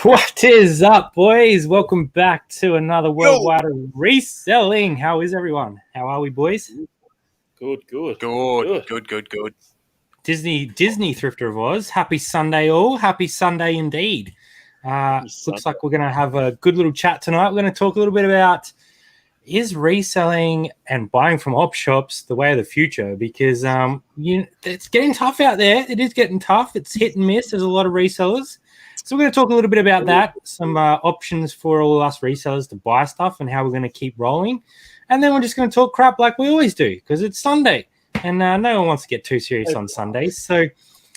What is up, boys? Welcome back to another Worldwide of Reselling. How is everyone? How are we, boys? Good. Disney Thrifter was. Happy Sunday all. Happy Sunday indeed. Looks like we're going to have a good little chat tonight. We're going to talk a little bit about is reselling and buying from op shops the way of the future? Because it's getting tough out there. It is getting tough. It's hit and miss. There's a lot of resellers. So we're going to talk a little bit about that, some options for all us resellers to buy stuff and how we're going to keep rolling. And then we're just going to talk crap like we always do because it's Sunday. And no one wants to get too serious on Sundays. So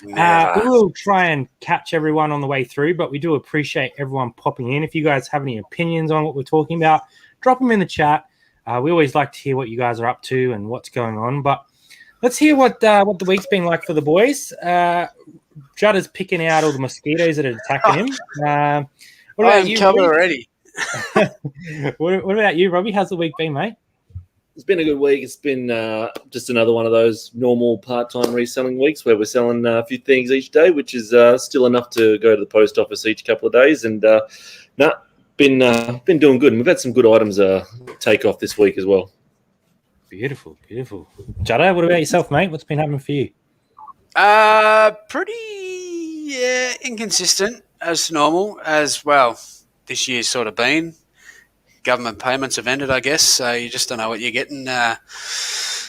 we will try and catch everyone on the way through, but we do appreciate everyone popping in. If you guys have any opinions on what we're talking about, drop them in the chat. We always like to hear what you guys are up to and what's going on. But let's hear what the week's been like for the boys. Judd is picking out all the mosquitoes that are attacking him. What about you? Covered already. What about you, Robbie? How's the week been, mate? It's been a good week. It's been just another one of those normal part-time reselling weeks where we're selling a few things each day, which is still enough to go to the post office each couple of days. And been doing good. And we've had some good items take off this week as well. Beautiful. Juddo, what about yourself, mate? What's been happening for you? Pretty inconsistent as normal as well. This year's sort of been. Government payments have ended, I guess, so you just don't know what you're getting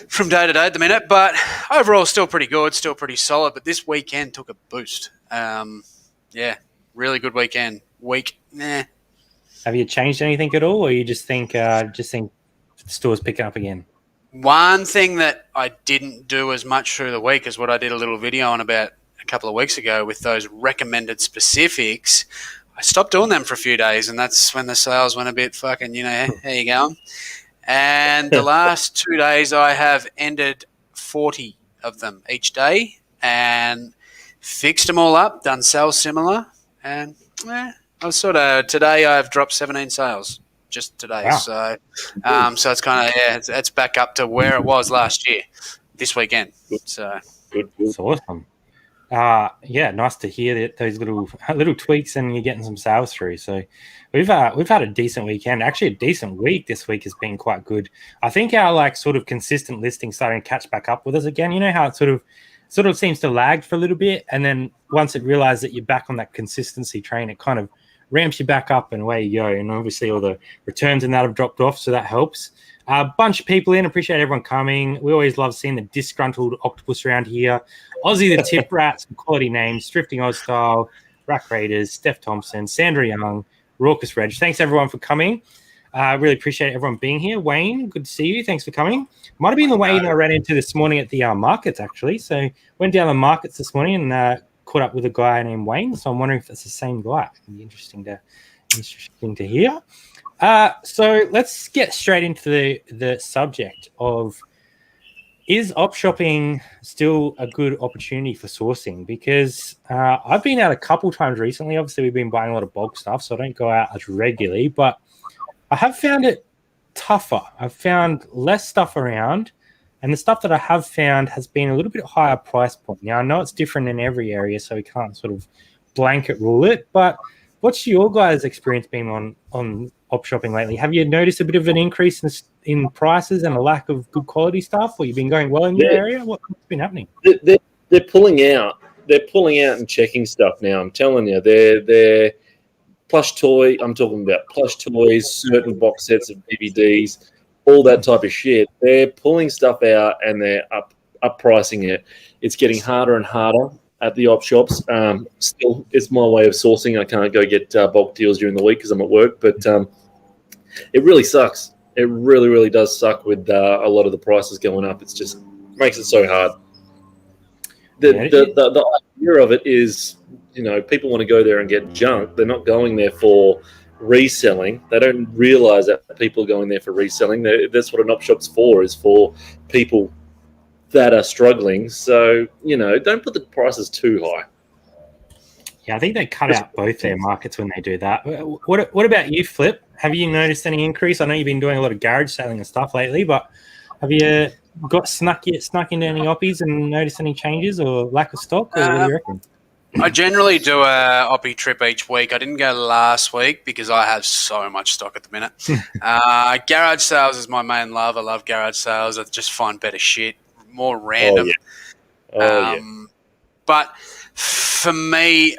from day to day at the minute. But overall, still pretty good, still pretty solid. But this weekend took a boost. Really good weekend. Have you changed anything at all, or you just think the store's picking up again? One thing that I didn't do as much through the week is what I did a little video on about a couple of weeks ago with those recommended specifics. I stopped doing them for a few days, and that's when the sales went a bit fucking, how you going? And the last 2 days I have ended 40 of them each day and fixed them all up, done sales similar, and I was today I've dropped 17 sales. Just today, wow. So it's kind of it's back up to where it was last year, this weekend. So good. That's awesome. Nice to hear that those little tweaks and you're getting some sales through. So we've had a decent weekend, actually a decent week. This week has been quite good. I think our sort of consistent listing starting to catch back up with us again. You know how it sort of seems to lag for a little bit, and then once it realizes that you're back on that consistency train, it kind of ramps you back up and away you go. And obviously all the returns and that have dropped off, so that helps. A bunch of people in. Appreciate everyone coming. We always love seeing the disgruntled octopus around here. Aussie the Tip Rat, some quality names. Thrifting Oz Style, Rack Raiders, Steph Thompson, Sandra Young, Raucous Reg. Thanks everyone for coming. Really appreciate everyone being here. Wayne, good to see you. Thanks for coming. Might have been the Wayne I ran into this morning at the markets, actually. So went down the markets this morning and caught up with a guy named Wayne, so I'm wondering if that's the same guy. It's going to be interesting to hear. So let's get straight into the subject of, is op shopping still a good opportunity for sourcing? Because I've been out a couple times recently. Obviously, we've been buying a lot of bulk stuff, so I don't go out as regularly, but I have found it tougher. I've found less stuff around, and the stuff that I have found has been a little bit higher price point. Now, I know it's different in every area, so we can't sort of blanket rule it. But what's your guys' experience been on op shopping lately? Have you noticed a bit of an increase in prices and a lack of good quality stuff, or you've been going well in your area? What's been happening? They're pulling out. They're pulling out and checking stuff now. I'm telling you, they're plush toy. I'm talking about plush toys, certain box sets of DVDs. All that type of shit. They're pulling stuff out and they're up pricing it. It's getting harder and harder at the op shops. Still, it's my way of sourcing. I can't go get bulk deals during the week because I'm at work, but it really sucks. It really, really does suck with a lot of the prices going up. It's just makes it so hard. The idea of it is, people want to go there and get junk. They're not going there for reselling. They don't realize that people are going there for reselling. That's what an op shop's for, is for people that are struggling. So, don't put the prices too high. Yeah, I think they cut out both their markets when they do that. What about you, Flip? Have you noticed any increase? I know you've been doing a lot of garage selling and stuff lately, but have you got snuck into any oppies and noticed any changes or lack of stock? Or what do you reckon? I generally do a Oppie trip each week. I didn't go last week because I have so much stock at the minute. Garage sales is my main love. I love garage sales. I just find better shit, more random. But for me,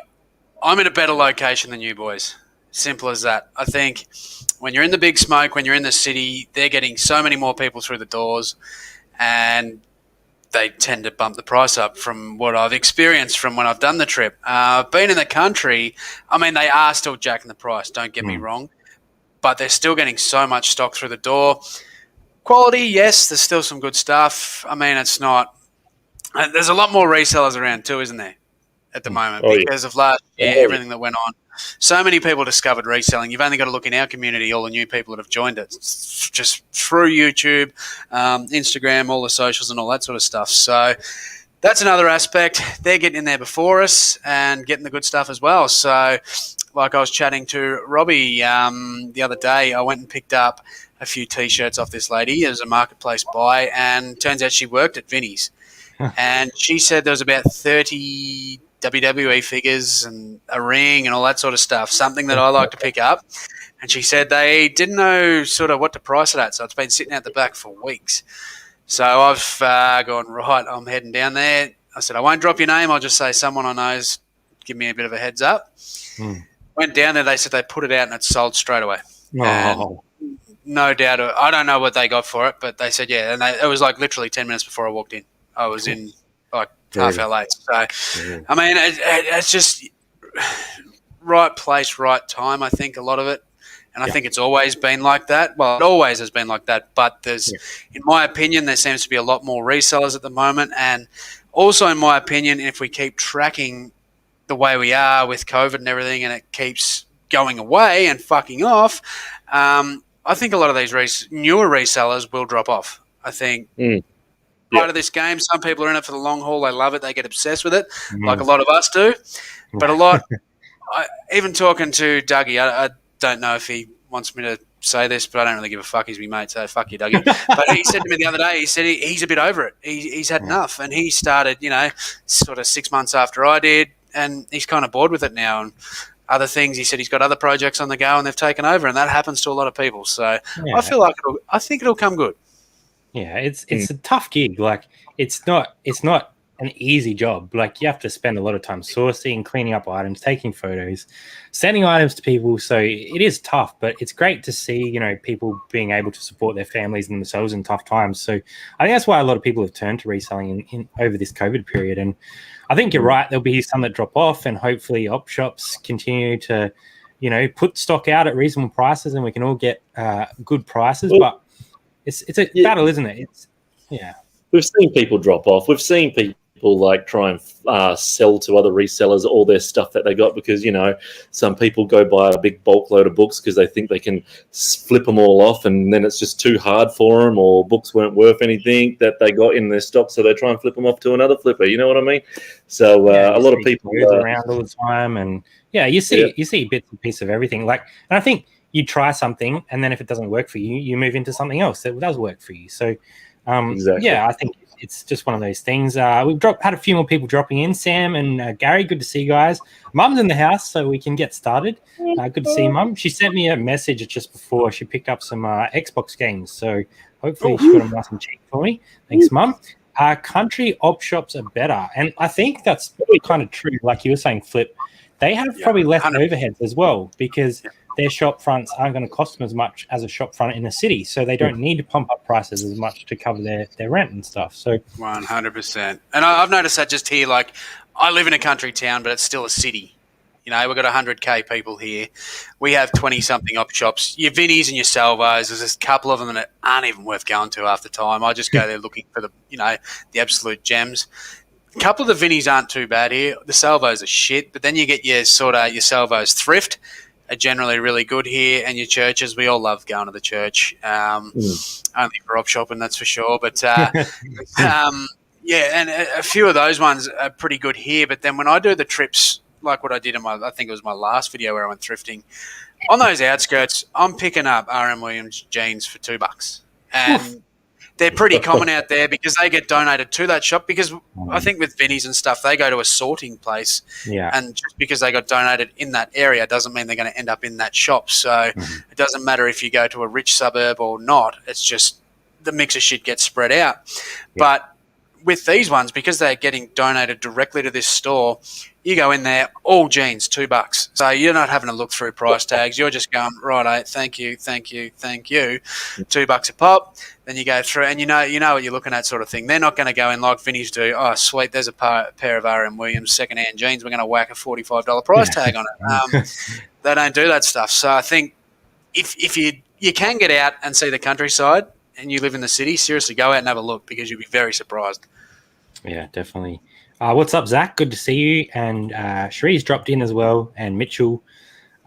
I'm in a better location than you boys. Simple as that. I think when you're in the big smoke, when you're in the city, they're getting so many more people through the doors, and they tend to bump the price up from what I've experienced from when I've done the trip. Being in the country, I mean, they are still jacking the price, don't get me wrong, but they're still getting so much stock through the door. Quality, yes, there's still some good stuff. I mean, it's not... there's a lot more resellers around too, isn't there, at the moment, because of last year, everything that went on. So many people discovered reselling. You've only got to look in our community, all the new people that have joined it, just through YouTube, Instagram, all the socials and all that sort of stuff. So that's another aspect. They're getting in there before us and getting the good stuff as well. So like I was chatting to Robbie the other day, I went and picked up a few T-shirts off this lady. It was a marketplace buy, and turns out she worked at Vinnie's. And she said there was about 30 WWE figures and a ring and all that sort of stuff, something that I like to pick up. And she said they didn't know sort of what to price it at, so it's been sitting out the back for weeks. So I've gone, right, I'm heading down there. I said, I won't drop your name. I'll just say someone I know's give me a bit of a heads up. Went down there. They said they put it out and it sold straight away. And no doubt. I don't know what they got for it, but they said, yeah. And it was like literally 10 minutes before I walked in. I was in like half hour late. So, I mean, it's just right place, right time, I think, a lot of it. And I think it's always been like that. Well, it always has been like that. But there's, in my opinion, there seems to be a lot more resellers at the moment. And also, in my opinion, if we keep tracking the way we are with COVID and everything, and it keeps going away and fucking off, I think a lot of these newer resellers will drop off. I think part of this game, some people are in it for the long haul. They love it. They get obsessed with it, like a lot of us do. But a lot, even talking to Dougie, I don't know if he wants me to say this, but I don't really give a fuck. He's my mate, so fuck you, Dougie. But he said to me the other day, he said he's a bit over it. He's had enough. And he started, sort of 6 months after I did, and he's kind of bored with it now. And other things, he said he's got other projects on the go and they've taken over, and that happens to a lot of people. So I feel like I think it'll come good. Yeah, it's a tough gig. Like it's not an easy job. Like you have to spend a lot of time sourcing, cleaning up items, taking photos, sending items to people. So it is tough, but it's great to see, people being able to support their families and themselves in tough times. So I think that's why a lot of people have turned to reselling in over this COVID period. And I think you're right. There'll be some that drop off, and hopefully op shops continue to, put stock out at reasonable prices, and we can all get good prices. But it's a battle, isn't it? We've seen people drop off. We've seen people like try and sell to other resellers all their stuff that they got because, some people go buy a big bulk load of books because they think they can flip them all off, and then it's just too hard for them, or books weren't worth anything that they got in their stock, so they try and flip them off to another flipper. You know what I mean? So a lot of people around all the time, and you see bits and pieces of everything. Like, and I think you try something, and then if it doesn't work for you, you move into something else that does work for you. So, I think it's just one of those things. We've had a few more people dropping in. Sam and Gary, good to see you guys. Mum's in the house, so we can get started. Good to see you, Mum. She sent me a message just before. She picked up some Xbox games, so hopefully she got them nice and cheap for me. Thanks, Mum. Country op shops are better, and I think that's kind of true. Like you were saying, Flip, they have probably less 100%. Overheads as well because their shop fronts aren't going to cost them as much as a shop front in a city, so they don't need to pump up prices as much to cover their rent and stuff. So 100%. And I've noticed that just here. Like, I live in a country town, but it's still a city. We've got 100K people here. We have 20-something op shops. Your Vinnies and your Salvos, there's a couple of them that aren't even worth going to half the time. I just go there looking for the absolute gems. A couple of the Vinnies aren't too bad here. The Salvos are shit, but then you get your Salvos Thrift are generally really good here, and your churches. We all love going to the church, only for op shopping, that's for sure. But and a few of those ones are pretty good here. But then when I do the trips, like what I did I think it was my last video where I went thrifting, on those outskirts, I'm picking up R.M. Williams jeans for $2, and they're pretty common out there because they get donated to that shop. Because I think with Vinnies and stuff, they go to a sorting place, and just because they got donated in that area doesn't mean they're going to end up in that shop. So it doesn't matter if you go to a rich suburb or not. It's just the mix of shit gets spread out. But with these ones, because they're getting donated directly to this store, you go in there, all jeans, $2. So you're not having to look through price tags. You're just going, right, thank you, $2 a pop. Then you go through, and you know what you're looking at, sort of thing. They're not going to go in like Vinnies do. Oh, sweet, there's a pair of R.M. Williams secondhand jeans. We're going to whack a $45 price tag on it. They don't do that stuff. So I think if you can get out and see the countryside, and you live in the city, seriously, go out and have a look because you'll be very surprised. Yeah, definitely. What's up, Zach? Good to see you. And Shree's dropped in as well, and Mitchell.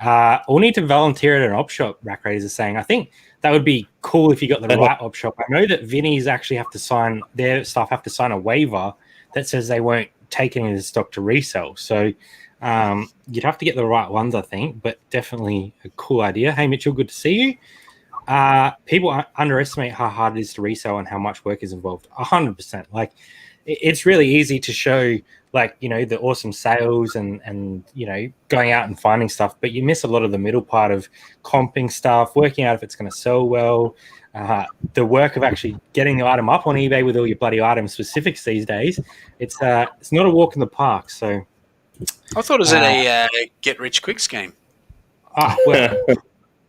We'll need to volunteer at an op shop, Rack Raiders is saying. I think that would be cool if you got the right op shop. I know that Vinnies actually have to sign, their staff have to sign a waiver that says they won't take any of the stock to resell. So you'd have to get the right ones, I think, but definitely a cool idea. Hey, Mitchell, good to see you. People underestimate how hard it is to resell and how much work is involved. 100%. Like, it's really easy to show, like, you know, the awesome sales and you know, going out and finding stuff, but you miss a lot of the middle part of comping stuff, working out if it's going to sell well, the work of actually getting the item up on eBay with all your bloody item specifics these days. It's not a walk in the park. So I thought it was a get rich quick scheme. Well,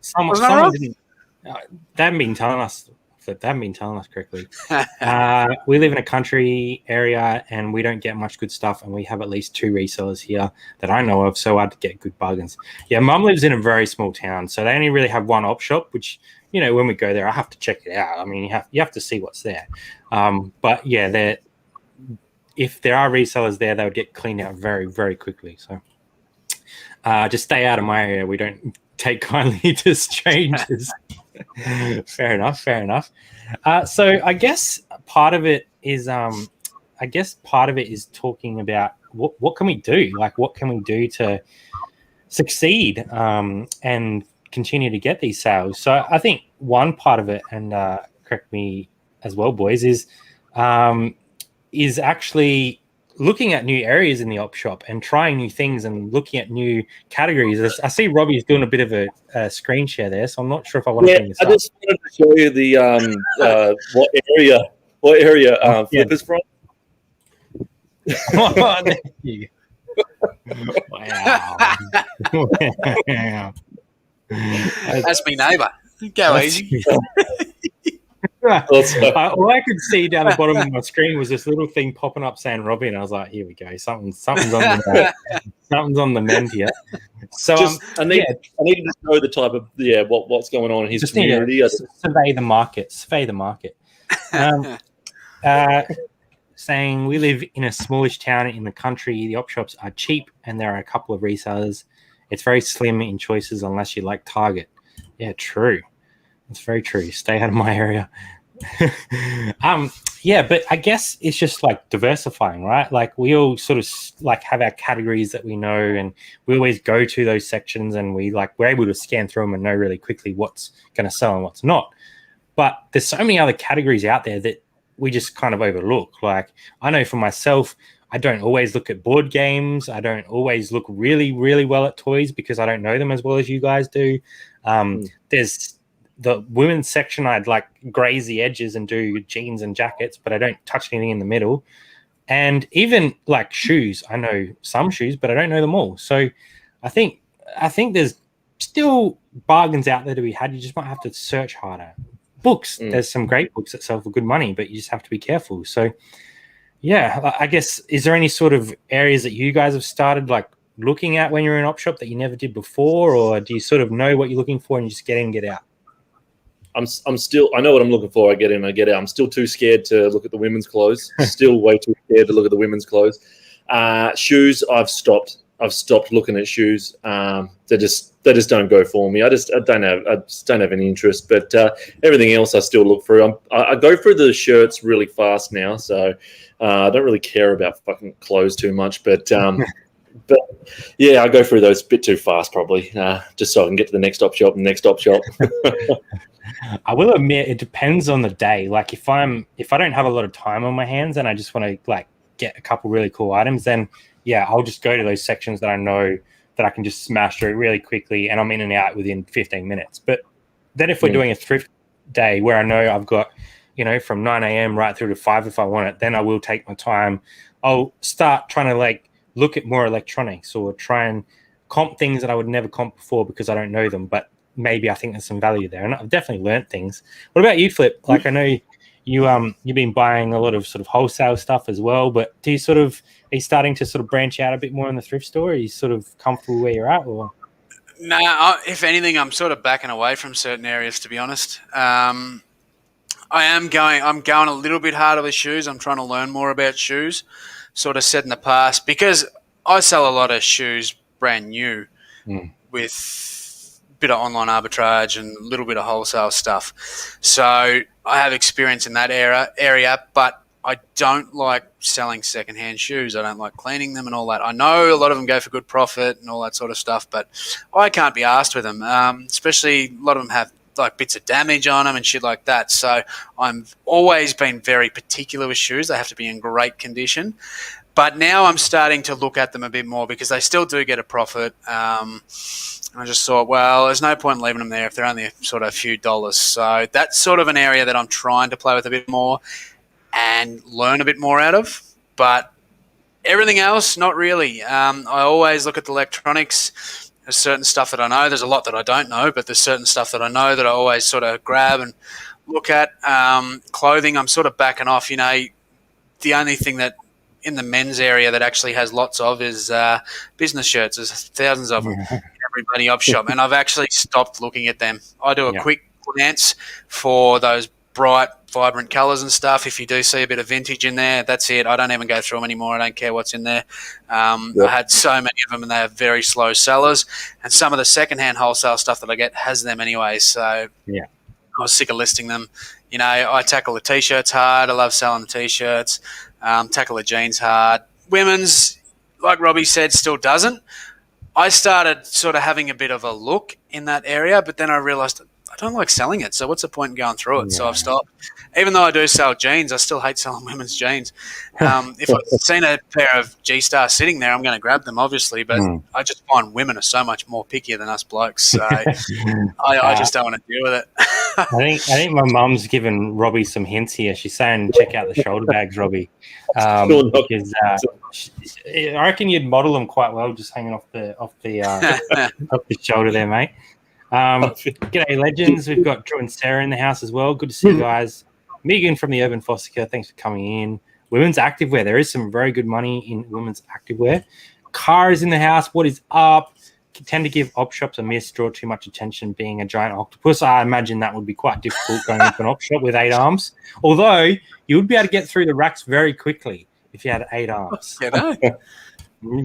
someone didn't. They haven't been telling us correctly. We live in a country area and we don't get much good stuff, and we have at least 2 resellers here that I know of, so hard to get good bargains. Yeah, Mum lives in a very small town, so they only really have one op shop, which, you know, when we go there, I have to check it out. I mean, you have to see what's there. But yeah, if there are resellers there, they would get cleaned out very, very quickly. So just stay out of my area. We don't take kindly to strangers. Fair enough. So I guess part of it is talking about what can we do? Like, what can we do to succeed and continue to get these sales? So I think one part of it, and correct me as well, boys, is actually looking at new areas in the op shop and trying new things and looking at new categories. I see Robbie's doing a bit of a screen share there, so I'm not sure if I want to bring this up. I just wanted to show you the what area Flip is from. Oh, thank you. Wow. That's me neighbour. Go easy. All I could see down the bottom of my screen was this little thing popping up saying Robbie, and I was like, here we go. Something's on the mend here. So I needed to know the type of what's going on in his community. Survey the market. Saying we live in a smallish town in the country. The op shops are cheap, and there are a couple of resellers. It's very slim in choices unless you like Target. Yeah, true. It's very true. Stay out of my area. But I guess it's just like diversifying, right? Like, we all sort of like have our categories that we know, and we always go to those sections, and we're able to scan through them and know really quickly what's going to sell and what's not. But there's so many other categories out there that we just kind of overlook. Like, I know for myself, I don't always look at board games. I don't always look really, really well at toys because I don't know them as well as you guys do. There's the women's section. I'd like graze the edges and do jeans and jackets, but I don't touch anything in the middle. And even like shoes, I know some shoes, but I don't know them all. So I think there's still bargains out there to be had. You just might have to search harder. Books, there's some great books that sell for good money, but you just have to be careful. So yeah, I guess, is there any sort of areas that you guys have started like looking at when you're in op shop that you never did before, or do you sort of know what you're looking for and you just get in and get out? I'm still, I know what I'm looking for. I get in, I get out. I'm still too scared to look at the women's clothes. Still way too scared to look at the women's clothes. Shoes, I've stopped looking at shoes. They just don't go for me. I just don't have any interest. But everything else I still look through. I go through the shirts really fast now, so I don't really care about fucking clothes too much. But But yeah, I go through those a bit too fast, probably, just so I can get to the next op shop and next op shop. I will admit it depends on the day. Like if I don't have a lot of time on my hands and I just want to like get a couple really cool items, then yeah, I'll just go to those sections that I know that I can just smash through really quickly and I'm in and out within 15 minutes. But then if we're doing a thrift day where I know I've got, from 9 a.m. right through to 5 if I want it, then I will take my time. I'll start trying to like look at more electronics or try and comp things that I would never comp before because I don't know them, but maybe I think there's some value there. And I've definitely learned things. What about you, Flip? Like I know you've been buying a lot of sort of wholesale stuff as well, but are you starting to sort of branch out a bit more in the thrift store? Are you sort of comfortable where you're at? Or No, if anything, I'm sort of backing away from certain areas, to be honest. I'm going a little bit harder with shoes. I'm trying to learn more about shoes, sort of said in the past, because I sell a lot of shoes brand new with a bit of online arbitrage and a little bit of wholesale stuff. So I have experience in that area, but I don't like selling secondhand shoes. I don't like cleaning them and all that. I know a lot of them go for good profit and all that sort of stuff, but I can't be arsed with them, especially a lot of them have like bits of damage on them and shit like that. So I'm always been very particular with shoes. They have to be in great condition. But now I'm starting to look at them a bit more because they still do get a profit. I just thought, well, there's no point in leaving them there if they're only sort of a few dollars. So that's sort of an area that I'm trying to play with a bit more and learn a bit more out of. But everything else, not really. I always look at the electronics. There's certain stuff that I know. There's a lot that I don't know, but there's certain stuff that I know that I always sort of grab and look at. Clothing, I'm sort of backing off. The only thing that in the men's area that actually has lots of is business shirts. There's thousands of them in every bloody op shop, and I've actually stopped looking at them. I do a quick glance for those bright, vibrant colours and stuff. If you do see a bit of vintage in there, that's it. I don't even go through them anymore. I don't care what's in there. I had so many of them, and they are very slow sellers. And some of the secondhand wholesale stuff that I get has them anyway. So I was sick of listing them. I tackle the T-shirts hard. I love selling the T-shirts. Tackle the jeans hard. Women's, like Robbie said, still doesn't. I started sort of having a bit of a look in that area, but then I realised I don't like selling it, so what's the point in going through it? So I've stopped. Even though I do sell jeans, I still hate selling women's jeans. If I've seen a pair of G-Star sitting there, I'm going to grab them, obviously, but I just find women are so much more pickier than us blokes, so I just don't want to deal with it. I think my mum's given Robbie some hints here. She's saying check out the shoulder bags, Robbie, because I reckon you'd model them quite well, just hanging off the off the shoulder there, mate. G'day, legends. We've got Drew and Sarah in the house as well. Good to see you guys. Megan from the Urban Foster, thanks for coming in. Women's activewear. There is some very good money in women's activewear. Car is in the house. What is up? Tend to give op shops a miss, draw too much attention being a giant octopus. I imagine that would be quite difficult going into an op shop with 8 arms. Although you would be able to get through the racks very quickly if you had 8 arms.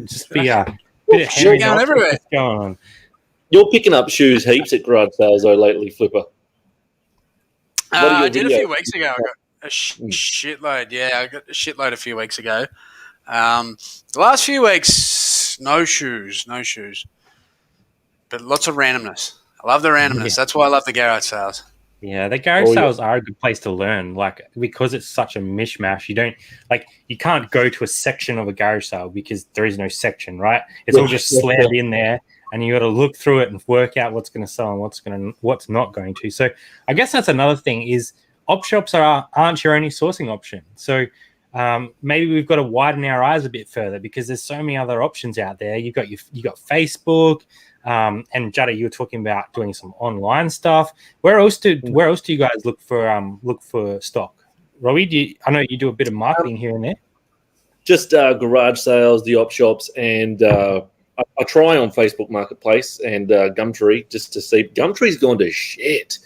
Just be a bit of hairy everywhere. Going on. You're picking up shoes heaps at garage sales, though, lately, Flipper. I did a few weeks ago. I got a shitload. Yeah, I got a shitload a few weeks ago. The last few weeks, no shoes. But lots of randomness. I love the randomness. Yeah. That's why I love the garage sales. Yeah, the garage sales are a good place to learn. Like, because it's such a mishmash, you can't go to a section of a garage sale because there is no section, right? It's all just slammed in there. And you got to look through it and work out what's going to sell and what's not going to. So I guess that's another thing is op shops aren't your only sourcing option. So maybe we've got to widen our eyes a bit further because there's so many other options out there. You got Facebook, and Jada, you were talking about doing some online stuff. Where else do you guys look for stock? Robbie, I know you do a bit of marketing here and there. Just garage sales, the op shops, and I try on Facebook Marketplace and Gumtree just to see. Gumtree's gone to shit.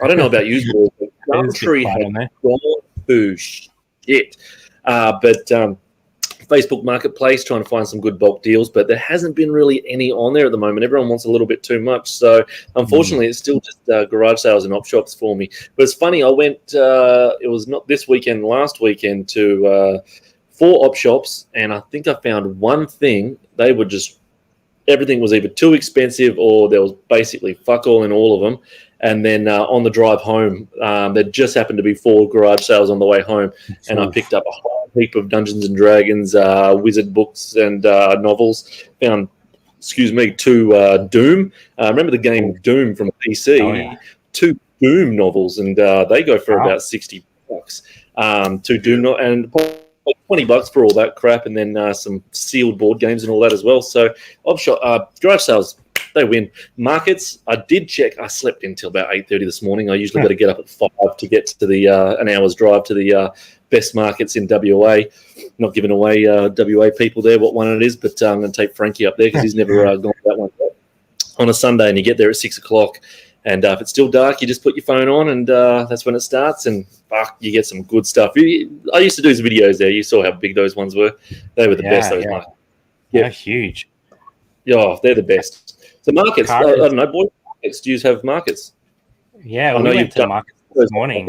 I don't know about you, but Gumtree has gone to shit. But Facebook Marketplace, trying to find some good bulk deals, but there hasn't been really any on there at the moment. Everyone wants a little bit too much. So, unfortunately, it's still just garage sales and op shops for me. But it's funny, I went, it was not this weekend, last weekend, to 4 op shops, and I think I found one thing they would just, everything was either too expensive or there was basically fuck all in all of them. And then on the drive home, there just happened to be 4 garage sales on the way home, and I picked up a whole heap of Dungeons and Dragons, wizard books, and novels. Found, 2 Doom. Remember the game Doom from PC? Oh, yeah. 2 Doom novels, and they go for about $60. 2 Doom and $20 for all that crap, and then some sealed board games and all that as well. So, garage sales, they win. Markets, I did check. I slept until about 8:30 this morning. I usually got to get up at 5 to get to the an hour's drive to the best markets in WA. Not giving away WA people there what one it is, but I'm going to take Frankie up there because he's never gone to that one on a Sunday, and you get there at 6 o'clock. And if it's still dark, you just put your phone on, and that's when it starts. And fuck, you get some good stuff. I used to do some videos there. You saw how big those ones were. They were the best. Those markets. Yeah, huge. Yeah, they're the best. So markets, I don't know, boys. Do you have markets? Yeah, we went to the market this morning.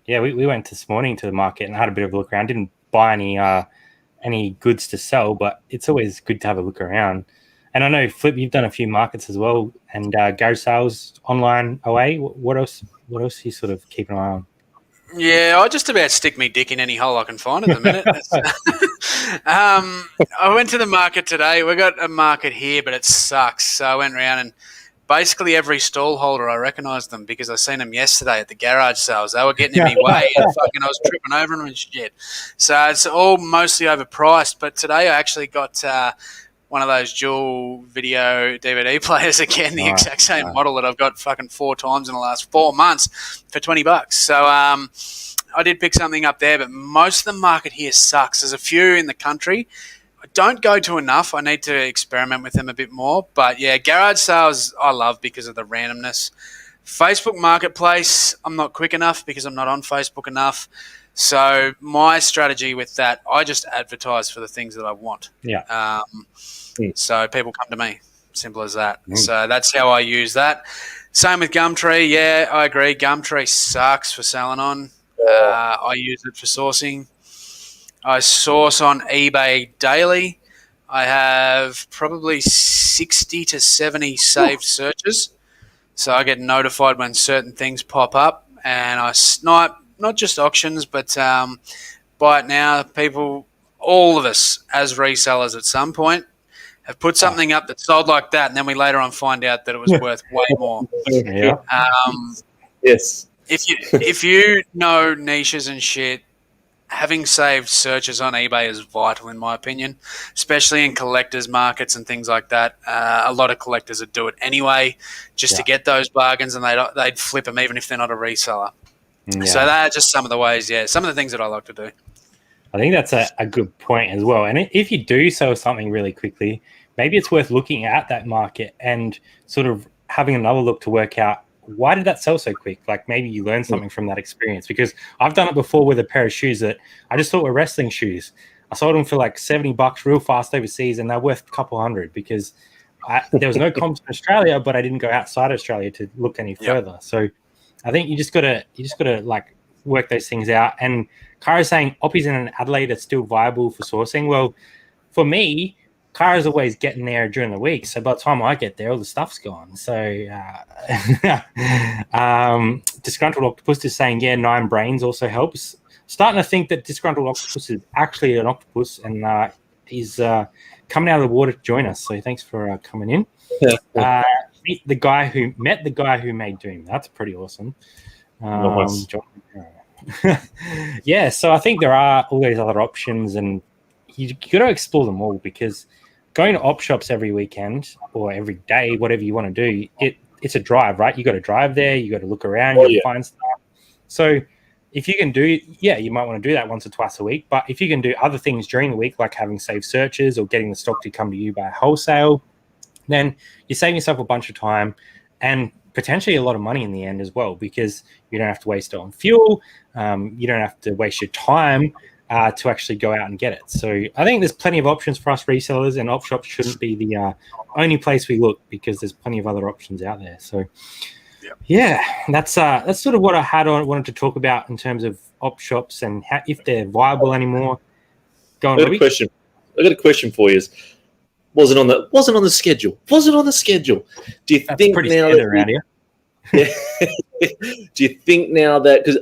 We went this morning to the market and had a bit of a look around. Didn't buy any goods to sell, but it's always good to have a look around. And I know, Flip, you've done a few markets as well, and garage sales online away. What else are you sort of keeping an eye on? Yeah, I just about stick me dick in any hole I can find at the minute. I went to the market today. We got a market here, but it sucks. So I went around, and basically every stall holder, I recognised them because I seen them yesterday at the garage sales. They were getting in my way, and I was tripping over them and shit. So it's all mostly overpriced. But today I actually got one of those dual video DVD players again, the exact same model that I've got fucking 4 times in the last 4 months for $20. So I did pick something up there, but most of the market here sucks. There's a few in the country. I don't go to enough. I need to experiment with them a bit more. But yeah, garage sales I love because of the randomness. Facebook Marketplace, I'm not quick enough because I'm not on Facebook enough. So my strategy with that, I just advertise for the things that I want. Yeah. So people come to me. Simple as that. So that's how I use that. Same with Gumtree. Yeah, I agree. Gumtree sucks for selling on. I use it for sourcing. I source on eBay daily. I have probably 60 to 70 saved searches. So I get notified when certain things pop up, and I snipe not just auctions, but buy it now. People, all of us as resellers at some point, have put something up that sold like that, and then we later on find out that it was worth way more. Yeah. Yes. If you know niches and shit, having saved searches on eBay is vital in my opinion, especially in collectors markets and things like that. A lot of collectors would do it anyway just to get those bargains, and they'd flip them even if they're not a reseller. Yeah. So that's just some of the ways, some of the things that I like to do. I think that's a good point as well. And if you do sell something really quickly, maybe it's worth looking at that market and sort of having another look to work out, why did that sell so quick? Like maybe you learned something from that experience, because I've done it before with a pair of shoes that I just thought were wrestling shoes. I sold them for like $70 real fast overseas, and they're worth a couple hundred because there was no comps in Australia, but I didn't go outside Australia to look any further. So I think you just gotta like work those things out. And Kara's saying Oppies in Adelaide are still viable for sourcing. Well, for me, Kara's always getting there during the week, so by the time I get there, all the stuff's gone. So Disgruntled Octopus is saying, 9 brains also helps. Starting to think that Disgruntled Octopus is actually an octopus, and he's coming out of the water to join us. So thanks for coming in. Meet the guy who made Doom. That's pretty awesome. Nice. So I think there are all these other options, and you got to explore them all, because going to op shops every weekend or every day, whatever you want to do, it's a drive, right? You got to drive there, you got to look around, you got to find stuff. So if you can do, you might want to do that once or twice a week. But if you can do other things during the week, like having saved searches or getting the stock to come to you by wholesale, then you're saving yourself a bunch of time and potentially a lot of money in the end as well, because you don't have to waste it on fuel. You don't have to waste your time to actually go out and get it. So I think there's plenty of options for us resellers, and op shops shouldn't be the only place we look, because there's plenty of other options out there. So that's sort of what I wanted to talk about in terms of op shops and if they're viable anymore. I got a question for you. Wasn't on the schedule. Wasn't on the schedule. Do you That's think pretty now standard around here. Yeah. Do you think now that because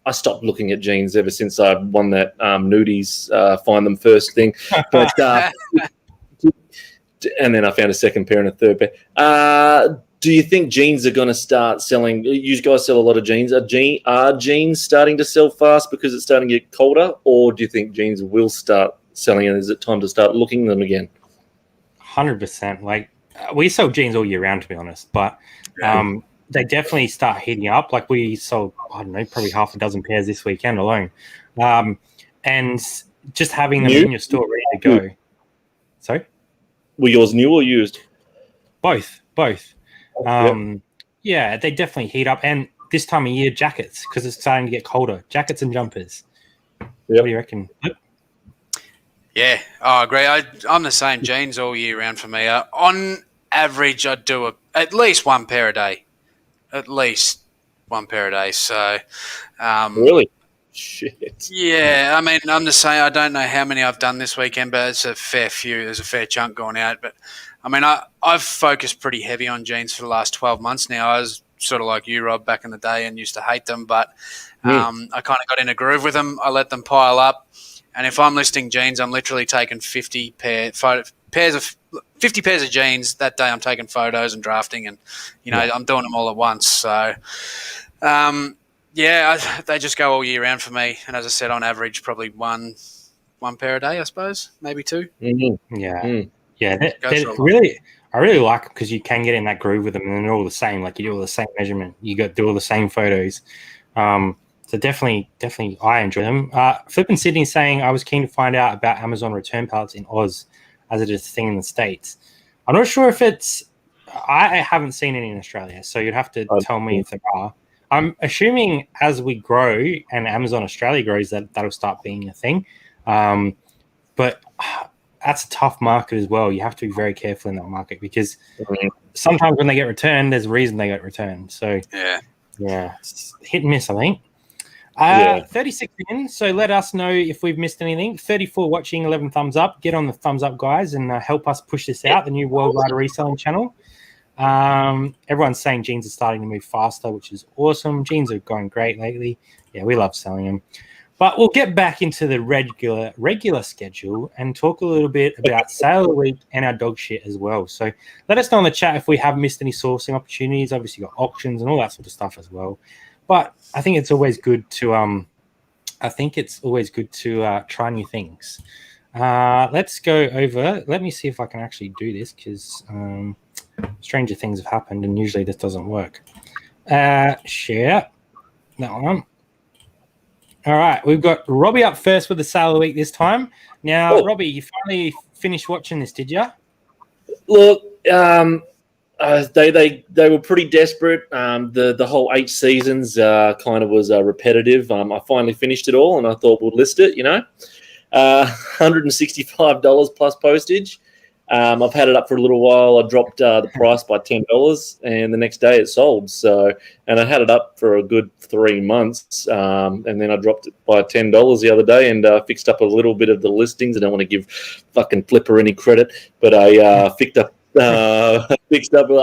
I stopped looking at jeans ever since I won that nudies find them first thing, but and then I found a second pair and a third pair. Do you think jeans are going to start selling? You guys sell a lot of jeans. Are jeans starting to sell fast because it's starting to get colder, or do you think jeans will start selling? And is it time to start looking at them again? 100%. Like we sell jeans all year round, to be honest, but they definitely start heating up. Like we sold, I don't know, probably half a dozen pairs this weekend alone, and just having them in your store ready to go. Sorry, were yours new or used? Both. Yeah, they definitely heat up. And this time of year, jackets, because it's starting to get colder. Jackets and jumpers. Yep. What do you reckon? Yeah, I agree. I'm the same. Jeans all year round for me. On average, I do at least one pair a day. At least one pair a day. So, really? Shit. Yeah, I mean, I'm the same. I don't know how many I've done this weekend, but it's a fair few. There's a fair chunk going out. But, I mean, I've focused pretty heavy on jeans for the last 12 months now. I was sort of like you, Rob, back in the day and used to hate them. But I kind of got in a groove with them. I let them pile up. And if I'm listing jeans, I'm literally taking 50 pairs of jeans. That day I'm taking photos and drafting and, I'm doing them all at once. So, they just go all year round for me. And as I said, on average, probably one pair a day, I suppose, maybe two. Mm-hmm. Yeah. Yeah. I really like it because you can get in that groove with them and they're all the same. Like you do all the same measurement. You do all the same photos. So definitely, I enjoy them. Flippin' Sydney saying, I was keen to find out about Amazon return pallets in Oz as it is a thing in the States. I'm not sure if I haven't seen any in Australia, so you'd have to tell me if there are. I'm assuming as we grow and Amazon Australia grows, that'll start being a thing. But that's a tough market as well. You have to be very careful in that market because sometimes when they get returned, there's a reason they get returned. So yeah, it's hit and miss, I think. 36 in, so let us know if we've missed anything. 34 watching, 11 thumbs up. Get on the thumbs up, guys, and help us push this out, the new Worldwide Reselling channel. Everyone's saying jeans are starting to move faster, which is awesome. Jeans are going great lately. Yeah, we love selling them. But we'll get back into the regular schedule and talk a little bit about sale of the week and our dog shit as well. So let us know in the chat if we have missed any sourcing opportunities. Obviously, got auctions and all that sort of stuff as well. But I think it's always good to try new things. Let's go over. Let me see if I can actually do this because stranger things have happened and usually this doesn't work. Share that one. All right, we've got Robbie up first with the sale of the week this time. Now, Robbie, you finally finished watching this, did you? Look, they were pretty desperate. The whole 8 seasons kind of was repetitive. I finally finished it all, and I thought we'd list it. $165 plus postage. I've had it up for a little while. I dropped the price by $10, and the next day it sold. And I had it up for a good 3 months, and then I dropped it by $10 the other day and fixed up a little bit of the listings. I don't want to give fucking Flipper any credit, but I fixed up. I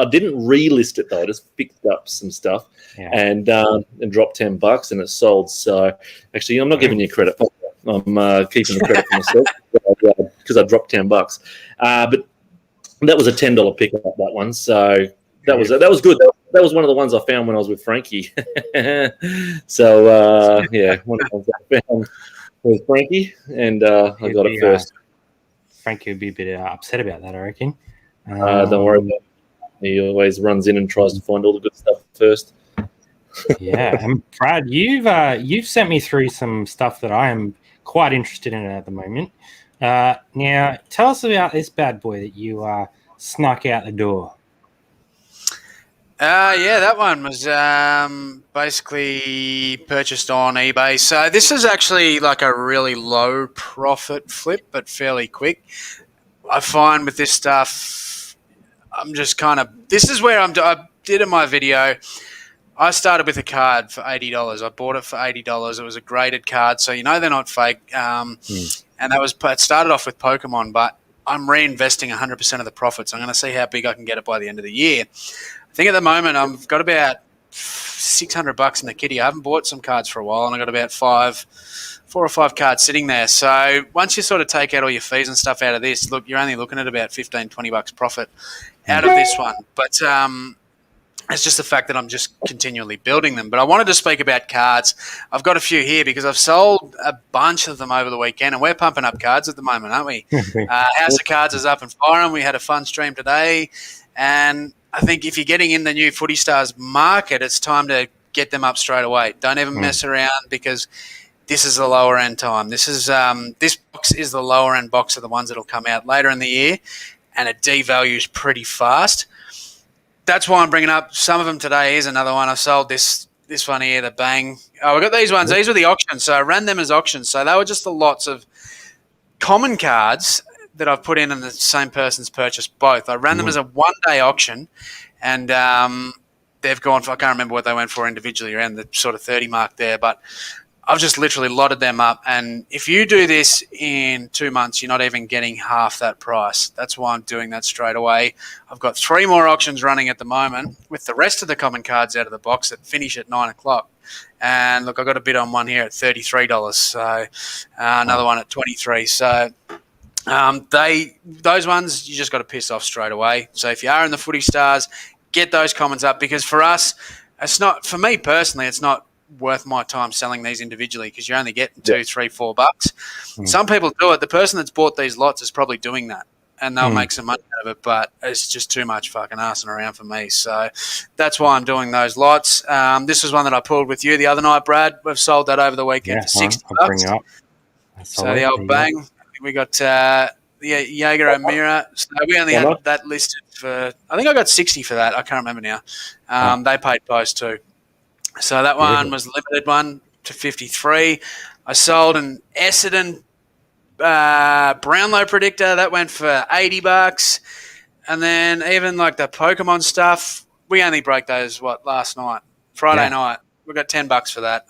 didn't relist it though. I just fixed up some stuff and dropped $10, and it sold. So actually, I'm not giving you credit. I'm keeping the credit for myself because I dropped $10. But that was a $10 pickup, that one. So that was good. That was one of the ones I found when I was with Frankie. So one of the ones I found was Frankie, and I got it first. Frankie would be a bit upset about that, I reckon. Don't worry about it. He always runs in and tries to find all the good stuff first. Yeah, and Brad, you've sent me through some stuff that I am quite interested in at the moment. Now, tell us about this bad boy that you snuck out the door. That one was basically purchased on eBay. So this is actually like a really low profit flip, but fairly quick. I find with this stuff, I'm just this is where I did in my video. I started with a card for $80. I bought it for $80. It was a graded card, so they're not fake. And it started off with Pokemon, but I'm reinvesting 100% of the profits. I'm going to see how big I can get it by the end of the year. I think at the moment I've got about $600 in the kitty. I haven't bought some cards for a while, and I've got about 4 or 5 cards sitting there. So once you sort of take out all your fees and stuff out of this, look, you're only looking at about $15-20 profit out of this one. But it's just the fact that I'm just continually building them. But I wanted to speak about cards. I've got a few here because I've sold a bunch of them over the weekend, and we're pumping up cards at the moment, aren't we? House of Cards is up and firing. We had a fun stream today. And I think if you're getting in the new Footy Stars market, it's time to get them up straight away. Don't even mess around, because this is the lower end time. This box is the lower end box of the ones that will come out later in the year, and it devalues pretty fast. That's why I'm bringing up some of them today. Here's another one. I sold this one here, the Bang. Oh, we got these ones. These were the auctions, so I ran them as auctions. So they were just the lots of common cards that I've put in and the same person's purchased both. I ran them as a one-day auction, and they've gone for, I can't remember what they went for individually, around the sort of 30 mark there, but I've just literally lotted them up. And if you do this in 2 months, you're not even getting half that price. That's why I'm doing that straight away. I've got 3 more auctions running at the moment with the rest of the common cards out of the box that finish at 9 o'clock. And look, I got a bid on one here at $33. So another one at $23. So those ones, you just got to piss off straight away. So if you are in the Footy Stars, get those comments up, because for us, it's not, for me personally, it's not worth my time selling these individually, because you're only getting $2, $3, $4. Some people do it. The person that's bought these lots is probably doing that, and they'll make some money out of it, but it's just too much fucking arsing around for me. So that's why I'm doing those lots. This was one that I pulled with you the other night, Brad. We've sold that over the weekend for $60. I'll bring it up. So the old Bang. We got the Jaeger O'Meara. So we only had that listed for, I think I got 60 for that. I can't remember now. They paid post too. So that one was a limited one to 53. I sold an Essendon Brownlow predictor. That went for $80. And then even like the Pokemon stuff, we only broke those, last night? Friday night. We got $10 for that.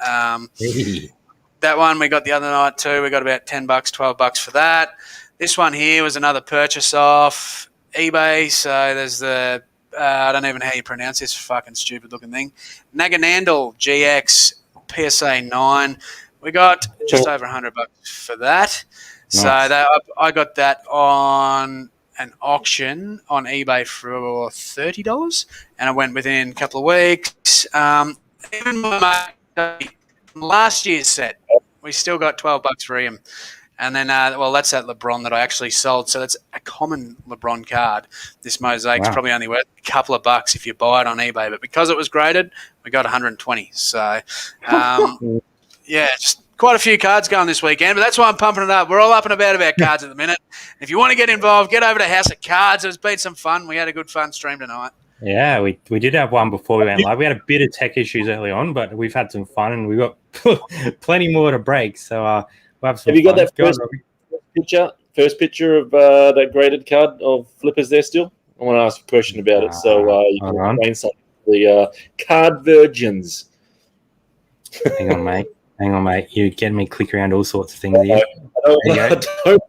That one we got the other night too. We got about $10, $12 for that. This one here was another purchase off eBay. So there's the I don't even know how you pronounce this fucking stupid looking thing. Naganandal GX PSA 9. We got just over $100 for that. Nice. So I got that on an auction on eBay for $30, and it went within a couple of weeks. Even my last year's set, we still got $12 for him. And then, that's that LeBron that I actually sold. So that's a common LeBron card. This mosaic's probably only worth a couple of bucks if you buy it on eBay. But because it was graded, we got 120. So, just quite a few cards going this weekend. But that's why I'm pumping it up. We're all up and about cards at the minute. If you want to get involved, get over to House of Cards. It's been some fun. We had a good fun stream tonight. Yeah, we did have one before we went live. We had a bit of tech issues early on, but we've had some fun, and we've got plenty more to break. So we'll have some Have you fun. got that first picture of that graded card of flippers there still? I want to ask a question about it. So you can explain something. The card virgins. Hang on, mate. You're getting me click around all sorts of things here. I don't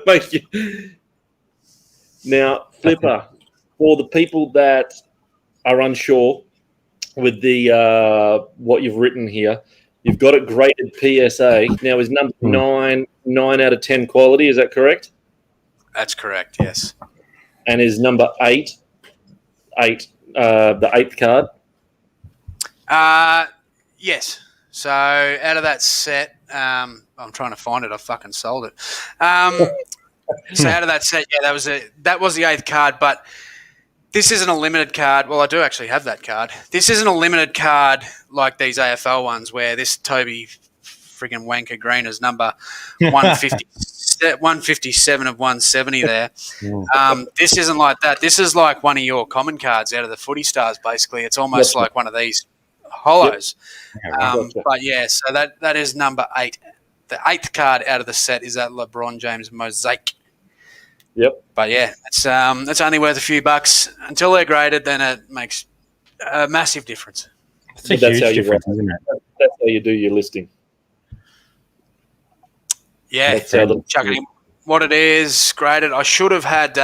make you. Now, flipper. For the people that are unsure with the what you've written here, you've got it graded PSA. Now, is number 9 out of 10 quality? Is that correct? That's correct, yes. And is number 8 the 8th card? Yes. So out of that set, I'm trying to find it. I fucking sold it. So out of that set, that was the 8th card, but this isn't a limited card. Well, I do actually have that card. This isn't a limited card like these AFL ones where this Toby friggin' wanker green is number 157 of 170 there. This isn't like that. This is like one of your common cards out of the Footy Stars, basically. It's almost like one of these hollows. But, so that is number 8. The 8th card out of the set is that LeBron James mosaic. Yep. But it's only worth a few bucks until they're graded. Then it makes a massive difference. It's a huge difference, isn't it? That's how you do your listing. Yeah, chucking what it is, graded. I should have had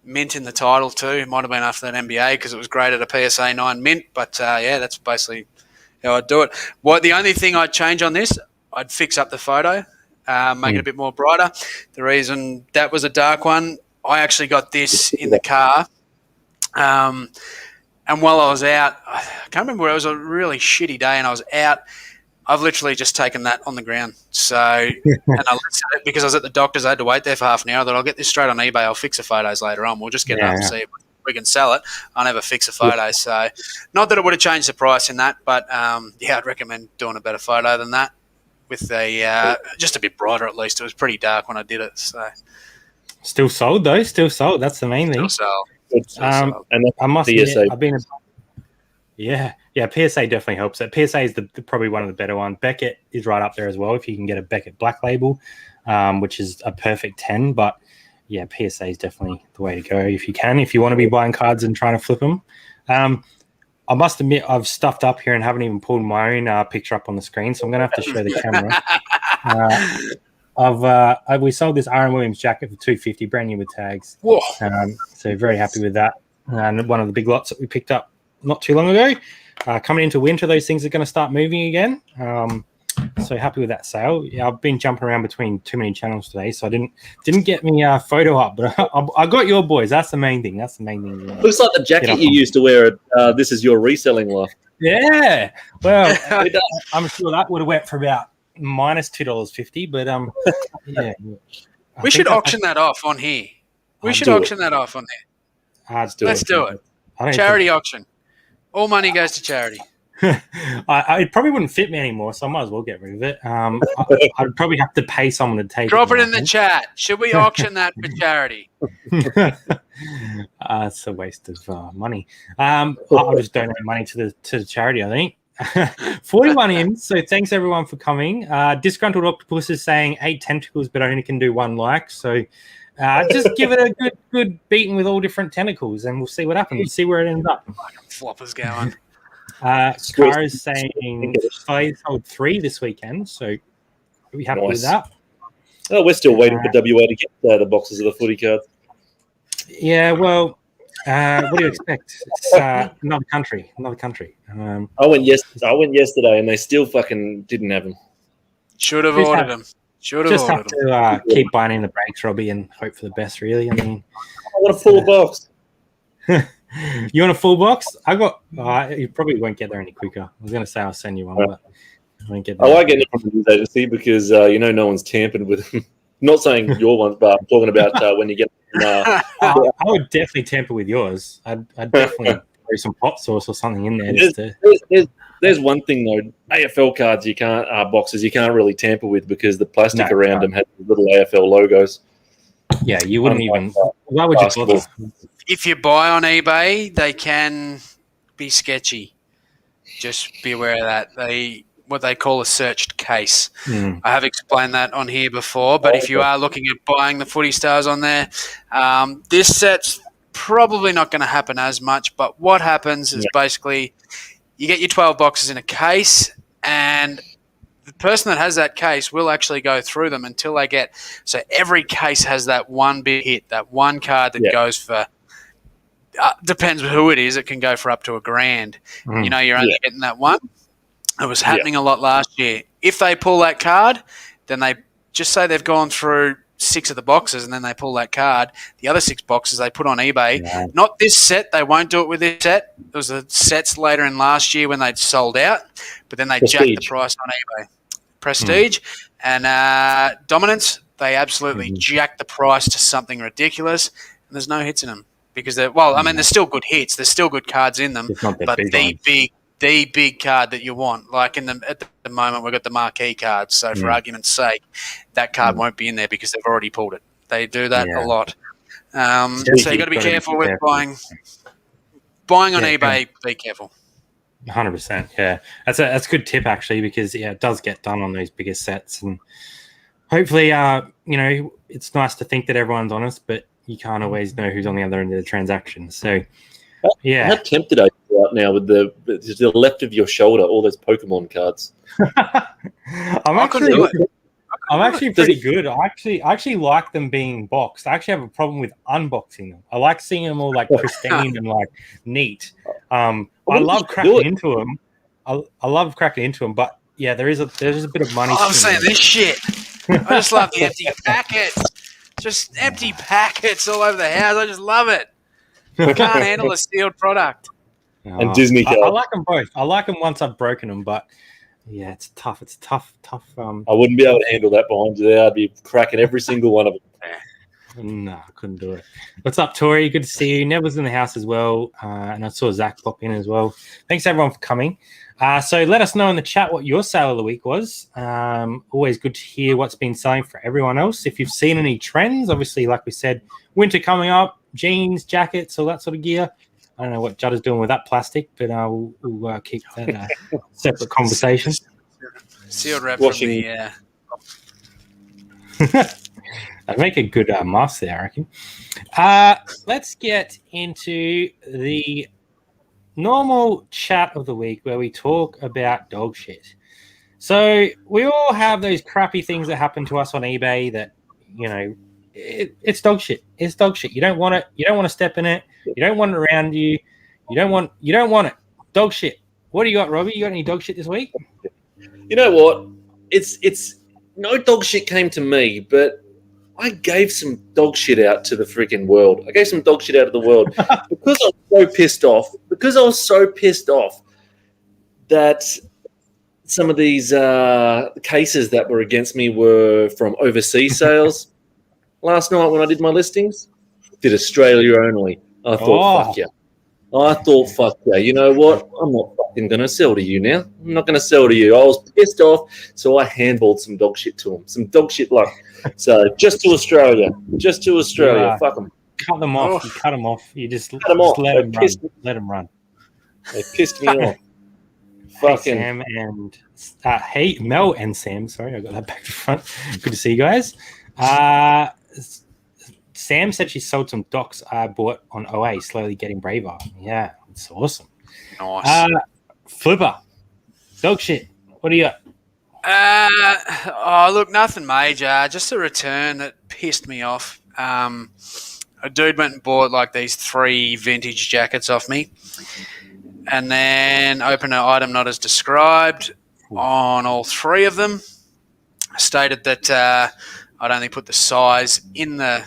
mint in the title too. It might have been after that NBA because it was graded a PSA 9 mint. But that's basically how I'd do it. The only thing I'd change on this, I'd fix up the photo, make it a bit more brighter. The reason that was a dark one, I actually got this in the car. And while I was out, I can't remember where it was a really shitty day and I was out. I've literally just taken that on the ground. So, and I listed it because I was at the doctor's. I had to wait there for half an hour. I thought I'll get this straight on eBay. I'll fix the photos later on. We'll just get it up and see if we can sell it. I never fix a photo. So, not that it would have changed the price in that, but I'd recommend doing a better photo than that with a just a bit brighter at least. It was pretty dark when I did it. So, still sold though. Still sold. That's the main thing. Still sold. And I must admit, I've been. Yeah, PSA definitely helps. PSA is probably one of the better ones. Beckett is right up there as well if you can get a Beckett Black Label, which is a perfect 10. But, yeah, PSA is definitely the way to go if you can, if you want to be buying cards and trying to flip them. I must admit I've stuffed up here and haven't even pulled my own picture up on the screen, so I'm going to have to show the camera. We sold this Aaron Williams jacket for $250, brand new with tags. So very happy with that. And one of the big lots that we picked up not too long ago. Coming into winter, those things are going to start moving again. So happy with that sale. Yeah, I've been jumping around between too many channels today, so I didn't get me photo up, but I got your boys. That's the main thing. Looks like the jacket you used to wear at This Is Your Reselling Life. Yeah. Well, I'm sure that would have went for about minus $2.50, but yeah. We should auction that off on here. Let's do it. Charity auction. All money goes to charity. It probably wouldn't fit me anymore, so I might as well get rid of it. I'd probably have to pay someone to take it. Drop it in the chat. Should we auction that for charity? It's a waste of money. I'll just donate money to the charity, I think. 41 in, so thanks everyone for coming. Disgruntled Octopus is saying 8 tentacles, but only can do 1 like, so just give it a good beating with all different tentacles, and we'll see what happens. See where it ends up. Floppers going. Scar is saying I sold 3 this weekend, so are we happy with that? Oh, we're still waiting for WA to get the boxes of the footy cards. Yeah, well, what do you expect? It's another country. I went yesterday, and they still fucking didn't have them. Should have ordered them. Just have to keep buying in the breaks, Robbie, and hope for the best, really. I mean, I want a full box. You want a full box? I got. You probably won't get there any quicker. I was going to say I'll send you one, but I won't get there. I like getting it from the news agency because no one's tampered with them. Not saying your ones, but I'm talking about when you get. I would definitely tamper with yours. I'd definitely throw some pot sauce or something in there. There's one thing though, AFL cards you can't boxes you can't really tamper with because the plastic around them has little AFL logos. Yeah, you wouldn't even. Why would you bother? If you buy on eBay, they can be sketchy. Just be aware of that. What they call a searched case. I have explained that on here before, but if you are looking at buying the Footy Stars on there, this set's probably not going to happen as much. But what happens is basically you get your 12 boxes in a case, and the person that has that case will actually go through them until they get. So every case has that one big hit, that one card that goes for. Depends who it is. It can go for up to $1,000. You're only getting that one. It was happening a lot last year. If they pull that card, then they just say they've gone through 6 of the boxes, and then they pull that card. The other 6 boxes they put on eBay. Yeah. Not this set. They won't do it with this set. It was the sets later in last year when they'd sold out, but then they jacked the price on eBay. Prestige and Dominance, they absolutely jacked the price to something ridiculous, and there's no hits in them because there's still good hits. There's still good cards in them, but the big card that you want, like at the moment, we've got the marquee cards. So for argument's sake, that card won't be in there because they've already pulled it. They do that a lot. So you got to be careful with buying on eBay. Be careful. 100%. Yeah, that's a good tip actually because it does get done on those bigger sets, and hopefully, it's nice to think that everyone's honest, but you can't always know who's on the other end of the transaction. So. Yeah. How tempted are you right now with the left of your shoulder, all those Pokemon cards? I couldn't I'm actually pretty good. I actually like them being boxed. I actually have a problem with unboxing them. I like seeing them all like pristine and like neat. I love cracking into them. I love cracking into them, but yeah, there's a bit of money. I'm saying this shit. I just love the empty packets. Just empty packets all over the house. I just love it. I can't handle a sealed product. And Disney. I like them both. I like them once I've broken them, but yeah, it's tough. It's tough. I wouldn't be able to handle that behind you there. I'd be cracking every single one of them. No, I couldn't do it. What's up, Tori? Good to see you. Nev was in the house as well, and I saw Zach pop in as well. Thanks, everyone, for coming. So let us know in the chat what your sale of the week was. Always good to hear what's been selling for everyone else. If you've seen any trends, obviously, like we said, winter coming up, jeans, jackets, all that sort of gear. I don't know what Judd is doing with that plastic, but we'll keep that a separate conversation. Sealed wrap from the... I'd make a good mask there, I reckon. Let's get into the normal chat of the week where we talk about dog shit. So we all have those crappy things that happen to us on eBay that, you know, it's dog shit. It's dog shit. You don't want it. You don't want to step in it. You don't want it around you. You don't want it. Dog shit. What do you got, Robbie? You got any dog shit this week? You know what? It's no dog shit came to me, but I gave some dog shit out to the freaking world. I gave some dog shit out of the world because I was so pissed off. Because I was so pissed off that some of these cases that were against me were from overseas sales. Last night when I did my listings, did Australia only. I thought, fuck yeah. I thought, fuck yeah. You know what? I'm not fucking going to sell to you now. I'm not going to sell to you. I was pissed off, so I handballed some dog shit to them. Some dog shit luck. So just to Australia. Just to Australia. Yeah. Fuck them. Cut them off. You cut them off. You just cut them off. Let them run. Let them run. They pissed me off. Fucking. Hey, Sam and hey, Mel and Sam. Sorry, I got that back to front. Good to see you guys. Sam said she sold some docs I bought on OA, slowly getting braver. Yeah, it's awesome. Nice. Flipper, dog shit. What do you got? Look, nothing major. Just a return that pissed me off. A dude went and bought like these 3 vintage jackets off me, and then opened an item not as described on all 3 of them. Stated that I'd only put the size in the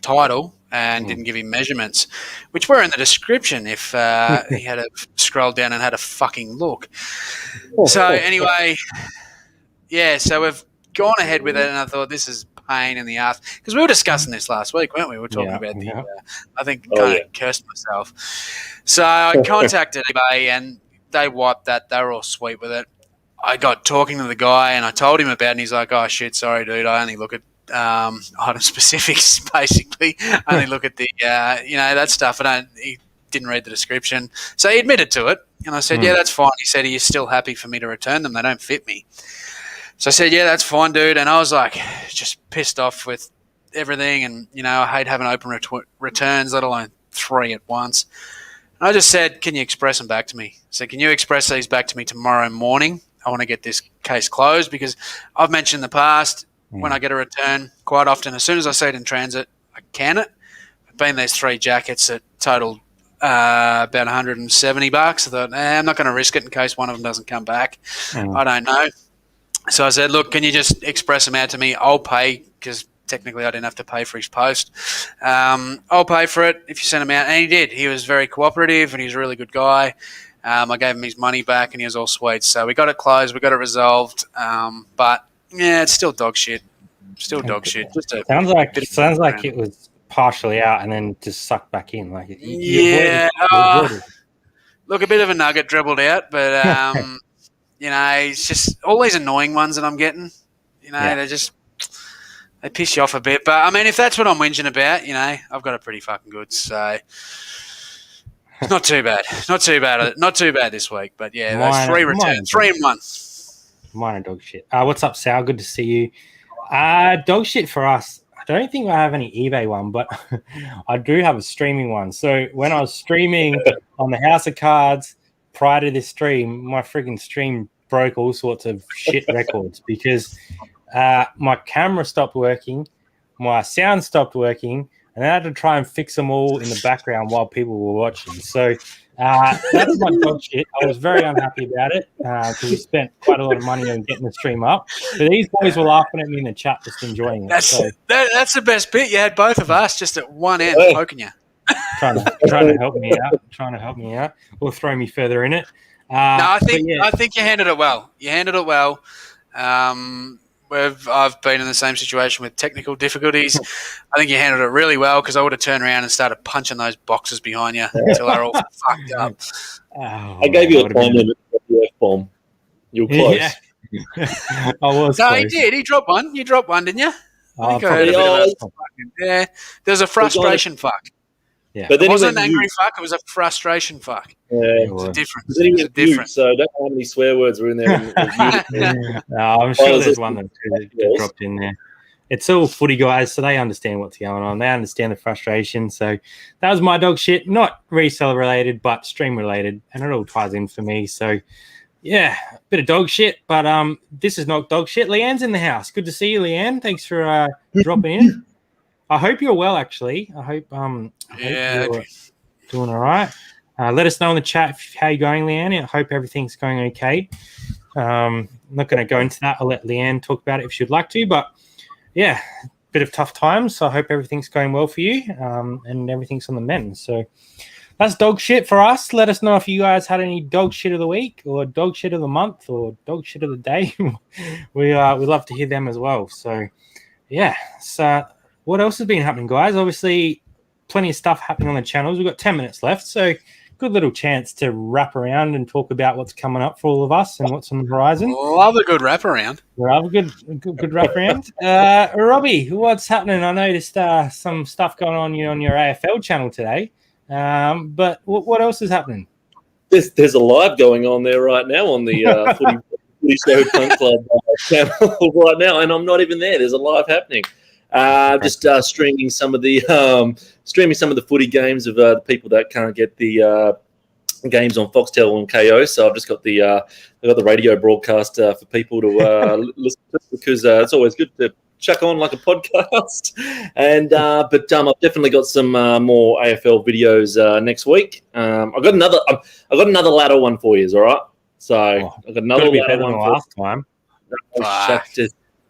title and didn't give him measurements, which were in the description if he had scrolled down and had a fucking look. So anyway, yeah, so we've gone ahead with it, and I thought this is pain in the ass because we were discussing this last week, weren't we? We were talking about the I think kind of cursed myself. So I contacted eBay and they wiped that. They were all sweet with it. I got talking to the guy and I told him about it, and he's like, oh shit, sorry dude, I only look at item specifics, basically. I only look at the that stuff. He didn't read the description, so he admitted to it, and I said, yeah, that's fine. He said, are you still happy for me to return them? They don't fit me. So I said, yeah, that's fine, dude. And I was like, just pissed off with everything, and I hate having open returns, let alone 3 at once. And I just said, can you express them back to me? So can you express these back to me tomorrow morning? I want to get this case closed, because I've mentioned in the past, when I get a return, quite often, as soon as I see it in transit, I can it. I've been these 3 jackets that totaled about $170. I thought, I'm not going to risk it in case one of them doesn't come back. I don't know. So I said, look, can you just express them out to me? I'll pay, because technically I didn't have to pay for his post. I'll pay for it if you send him out. And he did. He was very cooperative, and he was a really good guy. I gave him his money back, and he was all sweet. So we got it closed. We got it resolved. But yeah, it's still dog shit. Still dog shit. Just sounds like it was partially out and then just sucked back in. Like look, a bit of a nugget dribbled out, but it's just all these annoying ones that I'm getting. They piss you off a bit. But I mean, if that's what I'm whinging about, I've got it pretty fucking good. So it's not too bad. Not too bad this week. But yeah, those 3 returns, 3 in 1. Mine are dog shit. What's up, Sal? Good to see you. Dog shit for us. I don't think I have any eBay one, but I do have a streaming one. So when I was streaming on the House of Cards prior to this stream, my freaking stream broke all sorts of shit records because my camera stopped working, my sound stopped working, and I had to try and fix them all in the background while people were watching. So that's my dog shit. I was very unhappy about it because we spent quite a lot of money on getting the stream up. But these boys were laughing at me in the chat, just enjoying it. That's the best bit. You had both of us just at one end poking you. trying to help me out, or throw me further in it. I think you handled it well. I've been in the same situation with technical difficulties. I think you handled it really well because I would have turned around and started punching those boxes behind you until they're all fucked up. I gave you a time limit for the F-bomb. You were close. Yeah. I was close. He did. He dropped one. You dropped one, didn't you? Yeah. There's a frustration fuck. Yeah. But then it wasn't an angry fuck. It was a frustration fuck. Yeah. It's a difference. So I don't know how many swear words were in there. I'm sure there's one or two that dropped in there. It's all footy guys, so they understand what's going on. They understand the frustration. So that was my dog shit. Not reseller related, but stream related. And it all ties in for me. So, yeah, a bit of dog shit. But this is not dog shit. Leanne's in the house. Good to see you, Leanne. Thanks for dropping in. I hope you're well, actually. I hope you're doing all right. Let us know in the chat how you're going, Leanne. I hope everything's going okay. I'm not going to go into that. I'll let Leanne talk about it if she'd like to. But, yeah, bit of tough times. So I hope everything's going well for you and everything's on the mend. So that's dog shit for us. Let us know if you guys had any dog shit of the week or dog shit of the month or dog shit of the day. we love to hear them as well. So, yeah. So what else has been happening, guys? Obviously, plenty of stuff happening on the channels. We've got 10 minutes left, so good little chance to wrap around and talk about what's coming up for all of us and what's on the horizon. Love a good wraparound. Love a good wraparound. Robbie, what's happening? I noticed some stuff going on your AFL channel today, but what else is happening? There's a live going on there right now on the Footy Show Punk Club channel right now, and I'm not even there. There's a live happening. Just streaming some of the footy games of the people that can't get the games on Foxtel and KO. So I've just got the radio broadcast for people to listen to because it's always good to chuck on like a podcast. And but I've definitely got some more AFL videos next week. I got another ladder one for you. All right. So I got another ladder one for last time.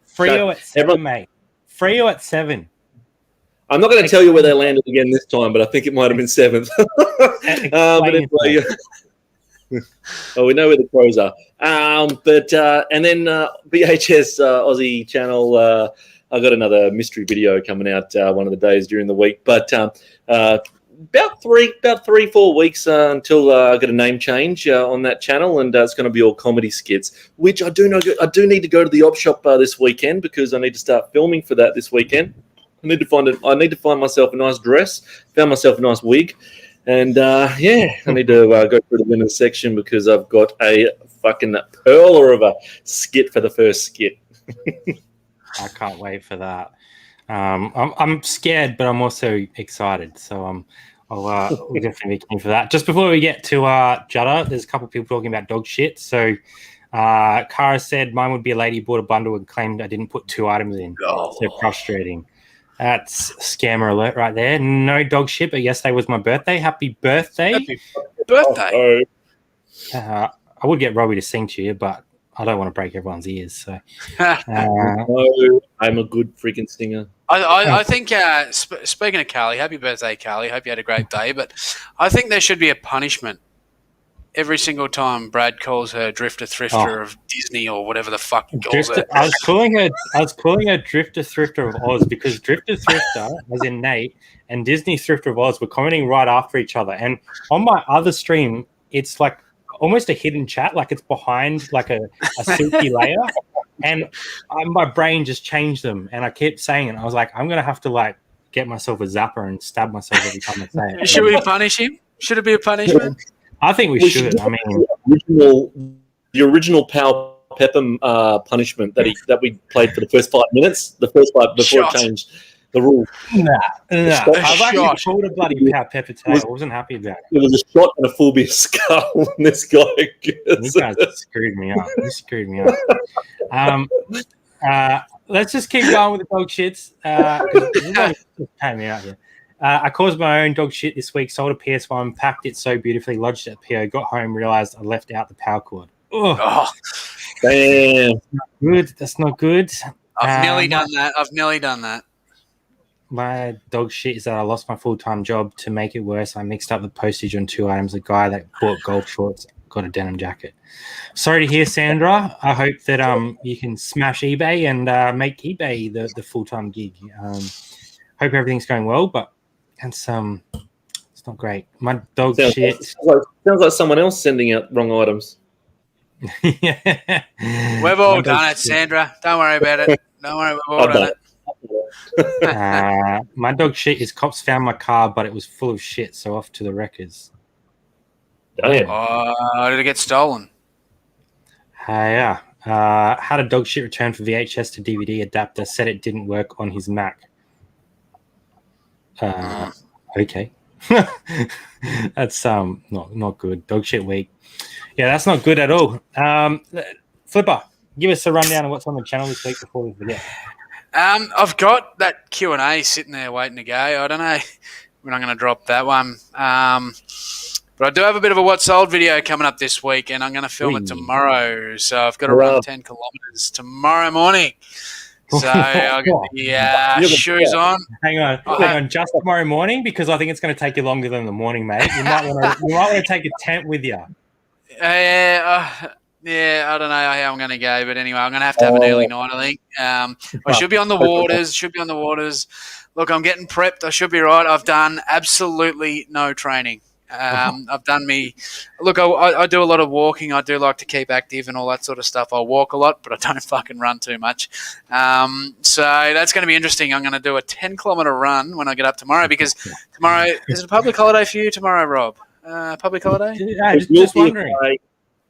Freo at 7, mate. Freo at 7. I'm not going to tell you where they landed again this time, but I think it might have been 7th. But anyway, we know where the Crows are. And then VHS Aussie channel. I got another mystery video coming out one of the days during the week. But about 3-4 weeks until I get a name change on that channel, and it's going to be all comedy skits. Which I do need to go to the op shop this weekend because I need to start filming for that this weekend. I need to find myself a nice dress. Found myself a nice wig, and I need to go through the women's section because I've got a fucking pearler of a skit for the first skit. I can't wait for that. I'm scared, but I'm also excited. So I'll definitely be keen for that. Just before we get to Judder, there's a couple of people talking about dog shit. So Kara said mine would be a lady who bought a bundle and claimed I didn't put 2 items in. Oh. So frustrating. That's scammer alert right there. No dog shit, but yesterday was my birthday. Happy birthday. Happy birthday. I would get Robbie to sing to you, but I don't want to break everyone's ears. So no, I'm a good freaking singer. I think, speaking of Carly, happy birthday, Carly. Hope you had a great day. But I think there should be a punishment every single time Brad calls her Drifter Thrifter of Disney or whatever the fuck he calls her. I was calling her Drifter Thrifter of Oz because Drifter Thrifter, as in Nate, and Disney Thrifter of Oz were commenting right after each other. And on my other stream, it's like almost a hidden chat, like it's behind like a silky layer. And my brain just changed them. And I kept saying it. I was like, I'm going to have to like get myself a zapper and stab myself every time I say it. Should we punish him? Should it be a punishment? I think we should. I mean, the original Power Pepper punishment that we played for the first 5 minutes, before it changed the rule. Nah. I've actually called a bloody Power Pepper today. I wasn't happy about it. It was a shot and a full beer skull, and this guy. You guys screwed me up. You screwed me up. let's just keep going with the dog shits. 'Cause this is what just came out here. I caused my own dog shit this week. Sold a PS1, packed it so beautifully, lodged it at PO, got home, realized I left out the power cord. Oh, Damn. Good. That's not good. I've nearly done that. My dog shit is that I lost my full-time job. To make it worse, I mixed up the postage on 2 items. A guy that bought golf shorts got a denim jacket. Sorry to hear, Sandra. I hope that you can smash eBay and make eBay the full-time gig. Hope everything's going well, but it's not great. My dog shit. Sounds like someone else sending out wrong items. Yeah. We've all done it, Sandra. Don't worry about it. Don't worry, we've all done it. My dog shit is cops found my car, but it was full of shit, so off to the wreckers. Damn. Oh, did it get stolen? Yeah. Had a dog shit return for VHS to DVD adapter. Said it didn't work on his Mac. Okay. That's not good. Dog shit week. Yeah, that's not good at all. Flipper, give us a rundown of what's on the channel this week before we forget. I've got that Q&A sitting there waiting to go. I don't know when I'm going to drop that one. But I do have a bit of a What Sold video coming up this week, and I'm going to film it tomorrow. So I've got to run 10 kilometres tomorrow morning. So I'll get the shoes on. Hang on, just tomorrow morning, because I think it's going to take you longer than the morning, mate. You might want to take a tent with you. Yeah, I don't know how I'm going to go, but anyway, I'm going to have an early night, I think. I should be on the waters. Look, I'm getting prepped. I should be right. I've done absolutely no training. I've done I do a lot of walking. I do like to keep active and all that sort of stuff. I walk a lot, but I don't fucking run too much. So that's going to be interesting. I'm going to do a 10-kilometre run when I get up tomorrow, because tomorrow, is it a public holiday for you tomorrow, Rob? Public holiday? Yeah, just wondering.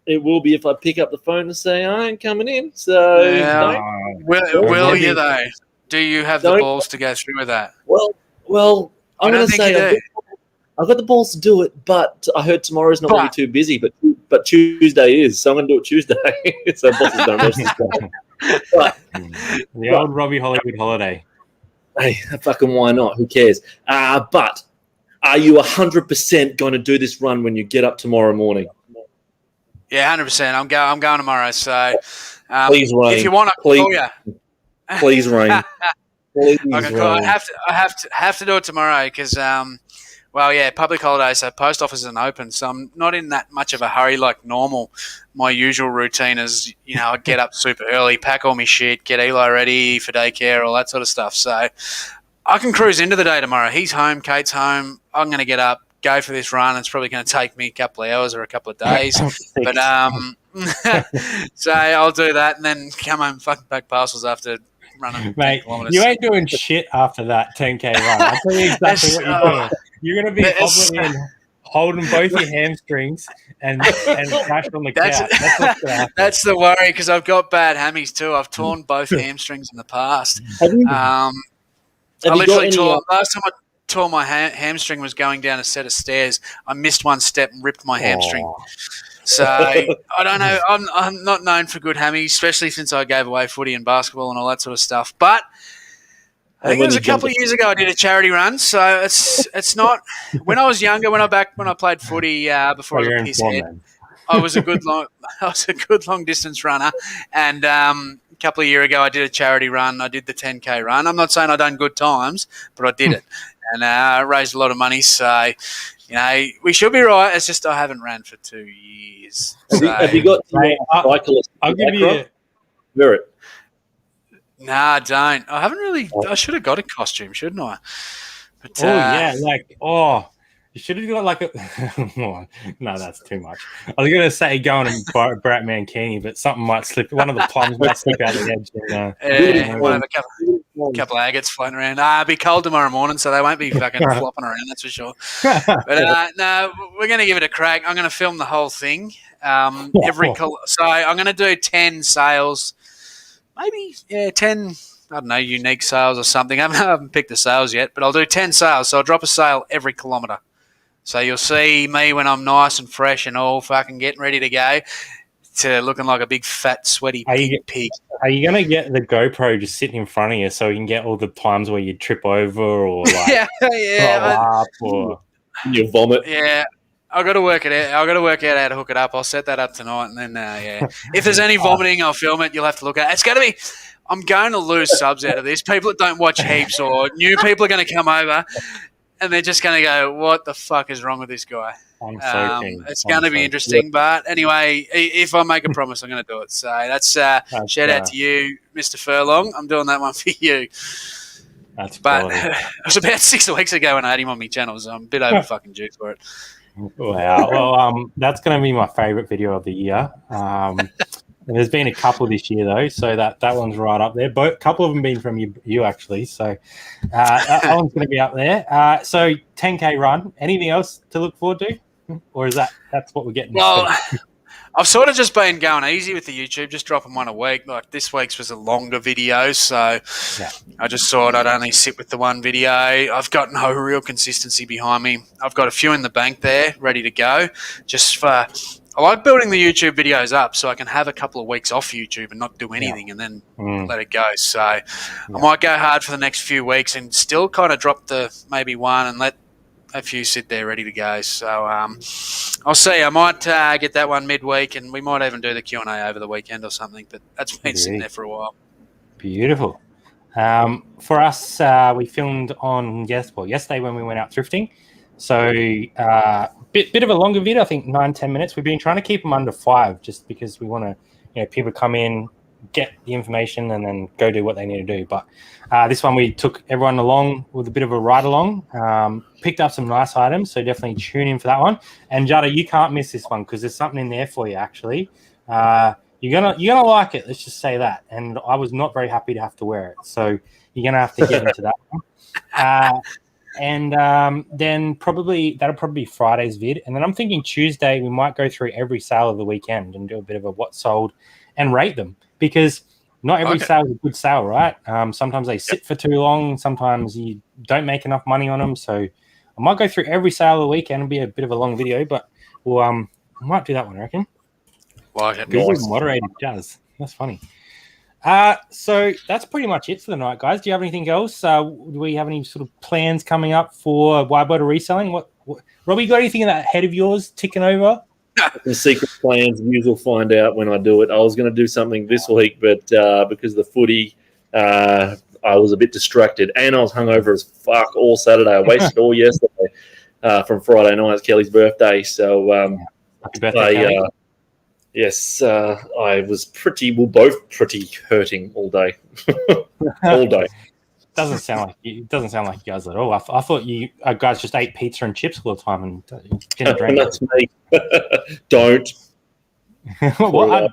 It will be if I pick up the phone and say I ain't coming in. So will you though? Do you have the balls to go through with that? Well, I'm going to say I've got the balls to do it, but I heard tomorrow's not going to be too busy, but Tuesday is, so I'm going to do it Tuesday. So bosses don't rest this day. The old Robbie Hollywood holiday. Hey, fucking why not? Who cares? But are you 100% going to do this run when you get up tomorrow morning? Yeah, 100%. I'm going tomorrow. So, please rain. If you want, I can call you. Please rain. I have to do it tomorrow because, public holiday, so post office isn't open. So I'm not in that much of a hurry like normal. My usual routine is, I get up super early, pack all my shit, get Eli ready for daycare, all that sort of stuff. So I can cruise into the day tomorrow. He's home, Kate's home. I'm going to get up, go for this run. It's probably going to take me a couple of hours or a couple of days. But so I'll do that and then come home and fucking pack parcels after running. Mate, you ain't doing shit after that 10K run. I'll tell you exactly what you're doing. You're going to be hobbling in, holding both your hamstrings and crashed on the couch. That's the worry, because I've got bad hammies too. I've torn both hamstrings in the past. Last time I tore my hamstring was going down a set of stairs. I missed one step and ripped my hamstring. So I don't know. I'm not known for good hammies, especially since I gave away footy and basketball and all that sort of stuff. But I think it was a couple of years ago I did a charity run, so it's not. When I was younger, when I played footy before I was a piss head, I was a good long distance runner, and a couple of years ago I did a charity run. I did the 10K run. I'm not saying I done good times, but I did it, and I raised a lot of money. So we should be right. It's just I haven't ran for 2 years. Have you got cyclists? I'll give you Merit. Nah, I don't. I haven't really. I should have got a costume, shouldn't I? But, you should have got like a. No, that's too much. I was gonna say go on and buy Brat Mankini, but something might slip. One of the plums might slip out of the edge. We'll have a couple of agates floating around. It'll be cold tomorrow morning, so they won't be fucking flopping around. That's for sure. But no, we're gonna give it a crack. I'm gonna film the whole thing. So I'm gonna do 10 sales. Maybe 10, I don't know, unique sales or something. I haven't picked the sales yet, but I'll do 10 sales. So I'll drop a sale every kilometre. So you'll see me when I'm nice and fresh and all fucking getting ready to go. to looking like a big fat sweaty pig. Are you gonna get the GoPro just sitting in front of you so you can get all the times where you trip over or like throw up or you vomit? Yeah. I got to work it out. I got to work out how to hook it up. I'll set that up tonight, and then if there's any vomiting, I'll film it. You'll have to look at it. It's going to be. I'm going to lose subs out of this. People that don't watch heaps or new people are going to come over, and they're just going to go, "What the fuck is wrong with this guy?" I'm so keen. It's going to be interesting. But anyway, if I make a promise, I'm going to do it. So that's shout out to you, Mr. Furlong. I'm doing that one for you. But it was about 6 weeks ago when I had him on my channel, so I'm a bit over fucking due for it. Wow. Well, that's going to be my favourite video of the year. There's been a couple this year though, so that one's right up there. A couple of them been from you actually, so that one's going to be up there. So 10K run. Anything else to look forward to, or is that's what we're getting? Well, I've sort of just been going easy with the YouTube, just dropping one a week. Like this week's was a longer video, so I just thought I'd only sit with the one video. I've got no real consistency behind me. I've got a few in the bank there, ready to go. I like building the YouTube videos up so I can have a couple of weeks off YouTube and not do anything and then let it go. So I might go hard for the next few weeks and still kind of drop the maybe one and let a few sit there ready to go. So I'll see. I might get that one midweek, and we might even do the Q&A over the weekend or something. But that's been sitting there for a while. Beautiful. For us, we filmed on yesterday when we went out thrifting. So bit of a longer video, I think 9-10 minutes. We've been trying to keep them under 5, just because we want to, people come in, get the information, and then go do what they need to do. But this one we took everyone along with a bit of a ride along, picked up some nice items, so definitely tune in for that one. And Jada, you can't miss this one because there's something in there for you actually. You're gonna like it, let's just say that. And I was not very happy to have to wear it, so you're gonna have to get into that one. And then that'll probably be Friday's vid. And then I'm thinking Tuesday we might go through every sale of the weekend and do a bit of a what sold and rate them, because not every sale is a good sale, right? Sometimes they sit for too long. Sometimes you don't make enough money on them. So I might go through every sale of the weekend and be a bit of a long video, but I might do that one, I reckon. Well, Google moderated does. That's funny. So that's pretty much it for the night, guys. Do you have anything else? Do we have any sort of plans coming up for Wide World of Reselling? What Robbie, got anything in that head of yours ticking over? The secret plans, you will find out when I do it. I was going to do something this week, but because of the footy, I was a bit distracted, and I was hungover as fuck all Saturday. I wasted all yesterday from Friday night. It's Kelly's birthday, so Happy birthday, Kelly. Yes, I was both pretty hurting all day. All day. Doesn't sound like you guys at all. I thought you guys just ate pizza and chips all the time and didn't drink. That's me. Don't. What?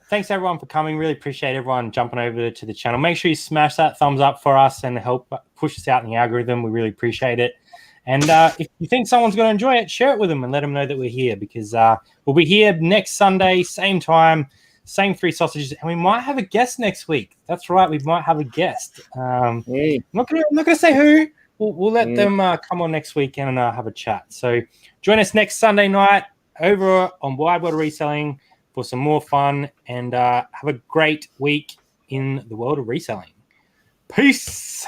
Thanks everyone for coming. Really appreciate everyone jumping over to the channel. Make sure you smash that thumbs up for us and help push us out in the algorithm. We really appreciate it. And if you think someone's going to enjoy it, share it with them and let them know that we're here, because we'll be here next Sunday, same time, same 3 sausages, and we might have a guest next week. That's right, we might have a guest. I'm not gonna say who. We'll let them come on next week and have a chat. So join us next Sunday night over on Wide World of Reselling for some more fun, and have a great week in the world of reselling. Peace.